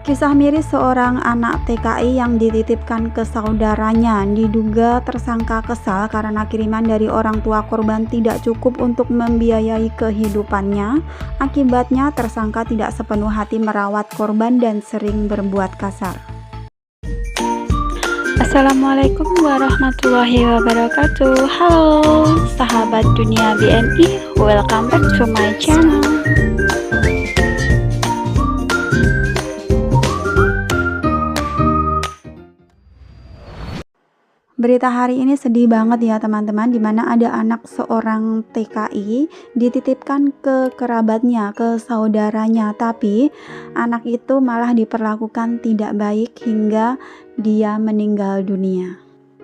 Kisah miris seorang anak TKI yang dititipkan ke saudaranya. Diduga tersangka kesal karena kiriman dari orang tua korban tidak cukup untuk membiayai kehidupannya. Akibatnya tersangka tidak sepenuh hati merawat korban dan sering berbuat kasar. Assalamualaikum warahmatullahi wabarakatuh. Halo sahabat dunia BNI, welcome back to my channel. Berita hari ini sedih banget ya teman-teman, dimana ada anak seorang TKI dititipkan ke kerabatnya, ke saudaranya, tapi anak itu malah diperlakukan tidak baik hingga dia meninggal dunia.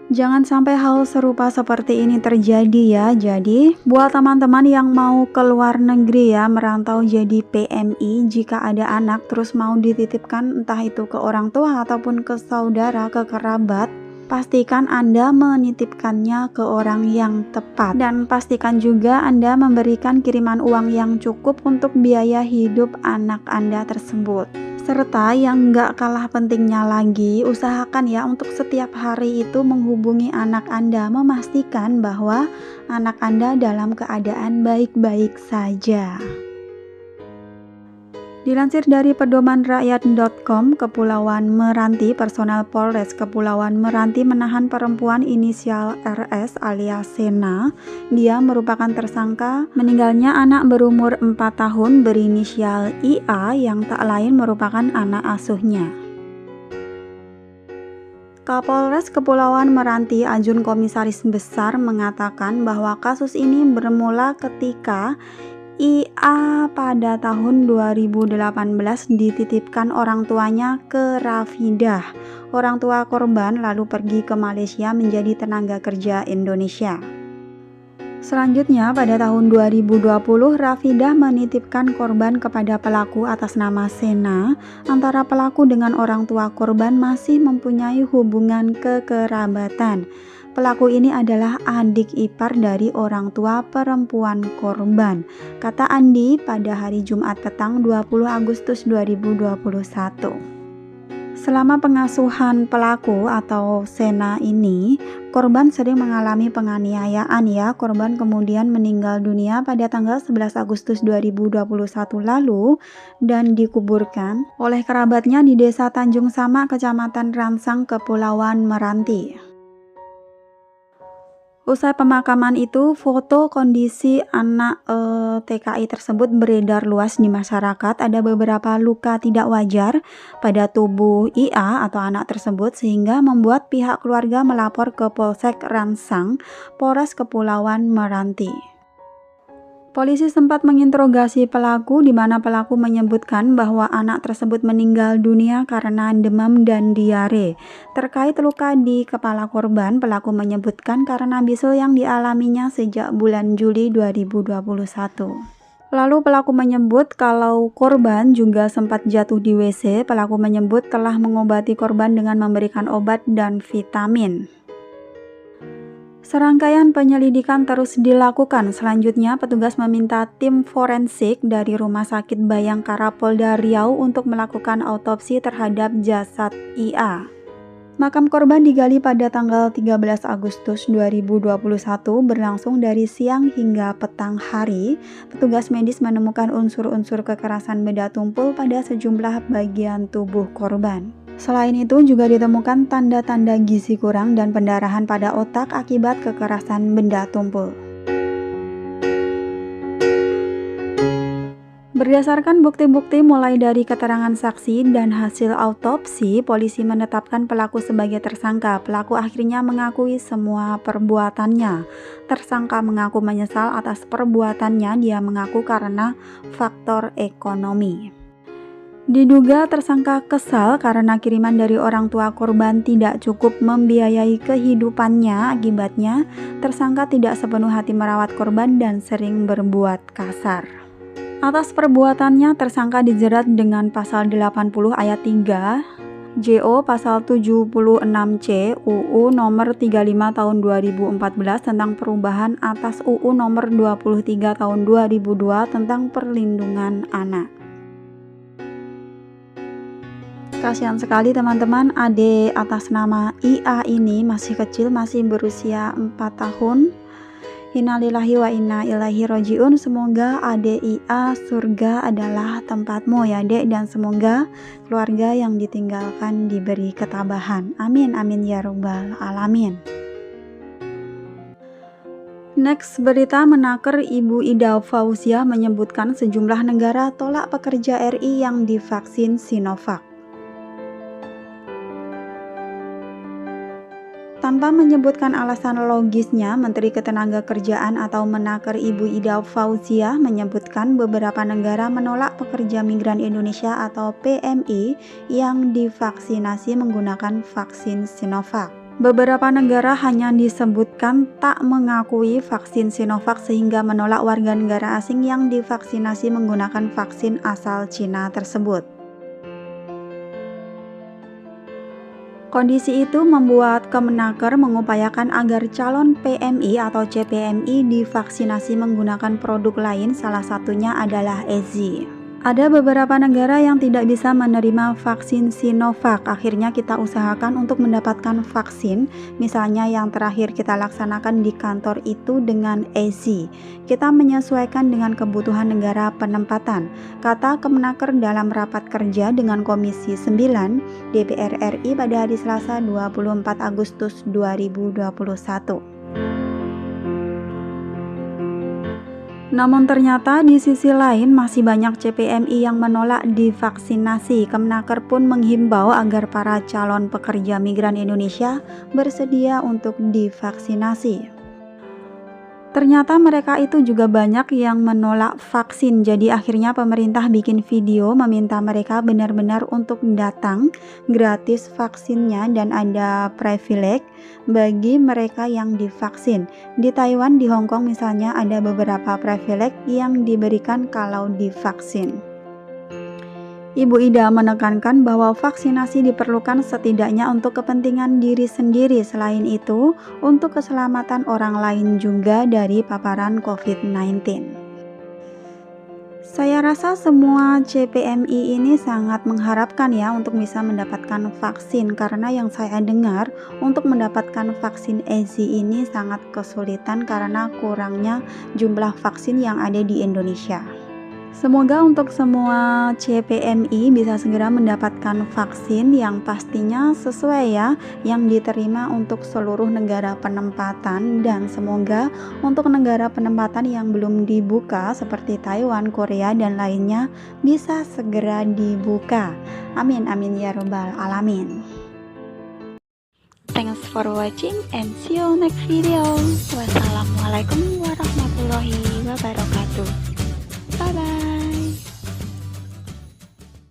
Jangan sampai hal serupa seperti ini terjadi ya. Jadi buat teman-teman yang mau ke luar negeri ya, merantau jadi PMI, jika ada anak terus mau dititipkan entah itu ke orang tua ataupun ke saudara, ke kerabat, pastikan Anda menitipkannya ke orang yang tepat, dan pastikan juga Anda memberikan kiriman uang yang cukup untuk biaya hidup anak Anda tersebut. Serta yang gak kalah pentingnya lagi, usahakan ya untuk setiap hari itu menghubungi anak Anda, memastikan bahwa anak Anda dalam keadaan baik-baik saja. Dilansir dari pedomanrakyat.com, Kepulauan Meranti, personel Polres Kepulauan Meranti menahan perempuan inisial RS alias Sena. Dia merupakan tersangka meninggalnya anak berumur 4 tahun berinisial IA yang tak lain merupakan anak asuhnya. Kapolres Kepulauan Meranti Ajun Komisaris Besar mengatakan bahwa kasus ini bermula ketika IA pada tahun 2018 dititipkan orang tuanya ke Rafidah. Orang tua korban lalu pergi ke Malaysia menjadi tenaga kerja Indonesia. Selanjutnya pada tahun 2020 Rafidah menitipkan korban kepada pelaku atas nama Sena. Antara pelaku dengan orang tua korban masih mempunyai hubungan kekerabatan. Pelaku ini adalah adik ipar dari orang tua perempuan korban, kata Andi pada hari Jumat petang 20 Agustus 2021. Selama pengasuhan pelaku atau Sena ini, korban sering mengalami penganiayaan ya. Korban kemudian meninggal dunia pada tanggal 11 Agustus 2021 lalu dan dikuburkan oleh kerabatnya di Desa Tanjung Sama, Kecamatan Ransang, Kepulauan Meranti. Usai pemakaman itu, foto kondisi anak TKI tersebut beredar luas di masyarakat. Ada beberapa luka tidak wajar pada tubuh IA atau anak tersebut sehingga membuat pihak keluarga melapor ke Polsek Ransang, Polres Kepulauan Meranti. Polisi sempat menginterogasi pelaku, di mana pelaku menyebutkan bahwa anak tersebut meninggal dunia karena demam dan diare. Terkait luka di kepala korban, pelaku menyebutkan karena bisul yang dialaminya sejak bulan Juli 2021. Lalu pelaku menyebut kalau korban juga sempat jatuh di WC. Pelaku menyebut telah mengobati korban dengan memberikan obat dan vitamin. Serangkaian penyelidikan terus dilakukan. Selanjutnya, petugas meminta tim forensik dari Rumah Sakit Bayangkara Polda Riau untuk melakukan autopsi terhadap jasad IA. Makam korban digali pada tanggal 13 Agustus 2021 berlangsung dari siang hingga petang hari. Petugas medis menemukan unsur-unsur kekerasan benda tumpul pada sejumlah bagian tubuh korban. Selain itu juga ditemukan tanda-tanda gizi kurang dan pendarahan pada otak akibat kekerasan benda tumpul. Berdasarkan bukti-bukti mulai dari keterangan saksi dan hasil autopsi, polisi menetapkan pelaku sebagai tersangka. Pelaku akhirnya mengakui semua perbuatannya. Tersangka mengaku menyesal atas perbuatannya. Dia mengaku karena faktor ekonomi. Diduga tersangka kesal karena kiriman dari orang tua korban tidak cukup membiayai kehidupannya. Akibatnya, tersangka tidak sepenuh hati merawat korban dan sering berbuat kasar. Atas perbuatannya, tersangka dijerat dengan pasal 80 ayat 3, JO pasal 76C UU nomor 35 tahun 2014 tentang perubahan atas UU nomor 23 tahun 2002 tentang perlindungan anak. Kasihan sekali teman-teman, adik atas nama IA ini masih kecil, masih berusia 4 tahun. Innalillahi wa inna ilaihi rojiun. Semoga adik IA surga adalah tempatmu ya dek, dan semoga keluarga yang ditinggalkan diberi ketabahan. Amin amin ya rabbal alamin. Next, berita menaker Ibu Ida Fauziah menyebutkan sejumlah negara tolak pekerja RI yang divaksin Sinovac. Tanpa menyebutkan alasan logisnya, Menteri Ketenagakerjaan atau Menaker Ibu Ida Fauziah menyebutkan beberapa negara menolak pekerja migran Indonesia atau PMI yang divaksinasi menggunakan vaksin Sinovac. Beberapa negara hanya disebutkan tak mengakui vaksin Sinovac sehingga menolak warga negara asing yang divaksinasi menggunakan vaksin asal Cina tersebut. Kondisi itu membuat Kemenaker mengupayakan agar calon PMI atau CPMI divaksinasi menggunakan produk lain, salah satunya adalah EZI. Ada beberapa negara yang tidak bisa menerima vaksin Sinovac. Akhirnya kita usahakan untuk mendapatkan vaksin. Misalnya yang terakhir kita laksanakan di kantor itu dengan EZI. Kita menyesuaikan dengan kebutuhan negara penempatan, kata Kemenaker dalam rapat kerja dengan Komisi 9 DPR RI pada hari Selasa 24 Agustus 2021. Namun ternyata di sisi lain masih banyak CPMI yang menolak divaksinasi. Kemenaker pun menghimbau agar para calon pekerja migran Indonesia bersedia untuk divaksinasi. Ternyata mereka itu juga banyak yang menolak vaksin, jadi akhirnya pemerintah bikin video meminta mereka benar-benar untuk datang gratis vaksinnya dan ada privilege bagi mereka yang divaksin. Di Taiwan, di Hong Kong misalnya ada beberapa privilege yang diberikan kalau divaksin. Ibu Ida menekankan bahwa vaksinasi diperlukan setidaknya untuk kepentingan diri sendiri, selain itu untuk keselamatan orang lain juga dari paparan COVID-19. Saya rasa semua CPMI ini sangat mengharapkan ya untuk bisa mendapatkan vaksin, karena yang saya dengar untuk mendapatkan vaksin EZI ini sangat kesulitan karena kurangnya jumlah vaksin yang ada di Indonesia. Semoga untuk semua CPMI bisa segera mendapatkan vaksin yang pastinya sesuai ya, yang diterima untuk seluruh negara penempatan, dan semoga untuk negara penempatan yang belum dibuka seperti Taiwan, Korea, dan lainnya bisa segera dibuka. Amin amin ya rabbal alamin. Thanks for watching and see you next video. Wassalamualaikum